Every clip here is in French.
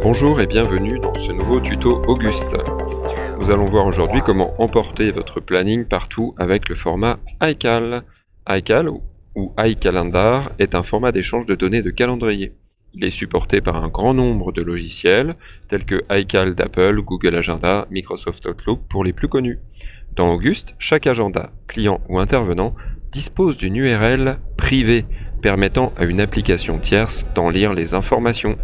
Bonjour et bienvenue dans ce nouveau tuto Auguste. Nous allons voir aujourd'hui comment emporter votre planning partout avec le format iCal. iCal ou iCalendar est un format d'échange de données de calendrier. Il est supporté par un grand nombre de logiciels tels que iCal d'Apple, Google Agenda, Microsoft Outlook pour les plus connus. Dans Auguste, chaque agenda, client ou intervenant dispose d'une URL privée permettant à une application tierce d'en lire les informations.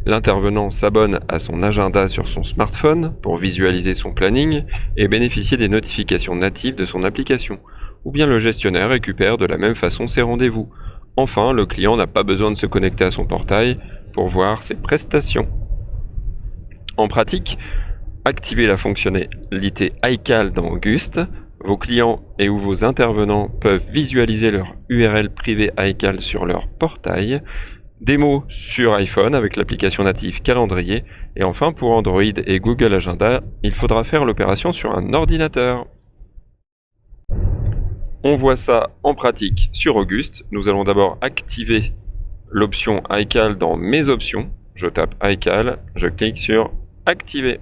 L'intervenant s'abonne à son agenda sur son smartphone pour visualiser son planning et bénéficier des notifications natives de son application, ou bien le gestionnaire récupère de la même façon ses rendez-vous. Enfin, le client n'a pas besoin de se connecter à son portail pour voir ses prestations. En pratique, activez la fonctionnalité iCal dans Auguste. Vos clients et ou vos intervenants peuvent visualiser leur URL privée iCal sur leur portail. Démo sur iPhone avec l'application native Calendrier. Et enfin, pour Android et Google Agenda, il faudra faire l'opération sur un ordinateur. On voit ça en pratique sur Auguste. Nous allons d'abord activer l'option iCal dans Mes options. Je tape iCal, je clique sur Activer.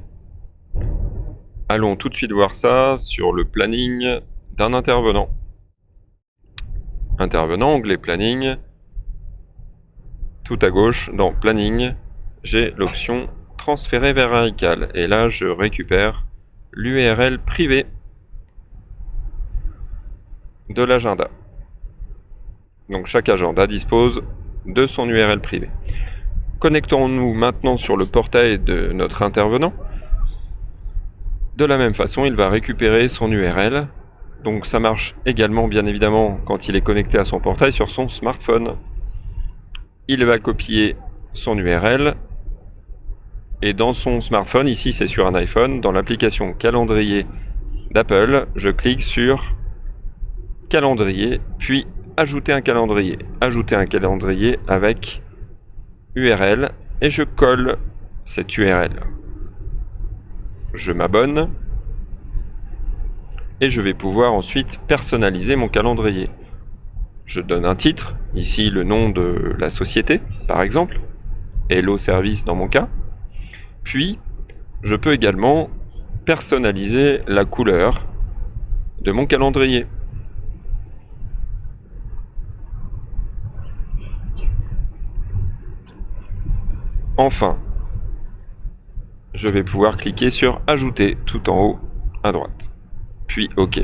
Allons tout de suite voir ça sur le planning d'un intervenant. Intervenant, onglet Planning. Tout à gauche, dans Planning, j'ai l'option Transférer vers iCal. Et là, je récupère l'URL privée de l'agenda. Donc chaque agenda dispose de son URL privée. Connectons-nous maintenant sur le portail de notre intervenant. De la même façon, il va récupérer son URL. Donc ça marche également, bien évidemment, quand il est connecté à son portail sur son smartphone. Il va copier son URL et dans son smartphone, ici c'est sur un iPhone, dans l'application calendrier d'Apple, je clique sur calendrier, puis ajouter un calendrier. Ajouter un calendrier avec URL et je colle cette URL. Je m'abonne et je vais pouvoir ensuite personnaliser mon calendrier. Je donne un titre, ici le nom de la société, par exemple, Hello Service dans mon cas. Puis, je peux également personnaliser la couleur de mon calendrier. Enfin, je vais pouvoir cliquer sur Ajouter tout en haut à droite. Puis OK.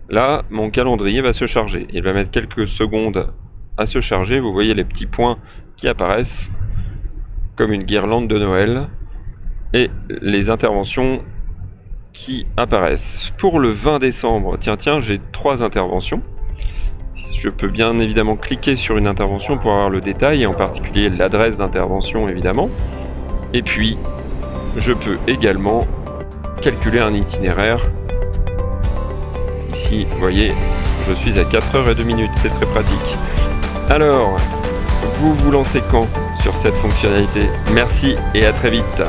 Là, mon calendrier va se charger. Il va mettre quelques secondes à se charger. Vous voyez les petits points qui apparaissent comme une guirlande de Noël et les interventions qui apparaissent. Pour le 20 décembre, tiens, j'ai 3 interventions. Je peux bien évidemment cliquer sur une intervention pour avoir le détail et en particulier l'adresse d'intervention évidemment. Et puis, je peux également calculer un itinéraire. Ici, vous voyez, je suis à 4h02, c'est très pratique. Alors, vous vous lancez quand sur cette fonctionnalité? Merci et à très vite.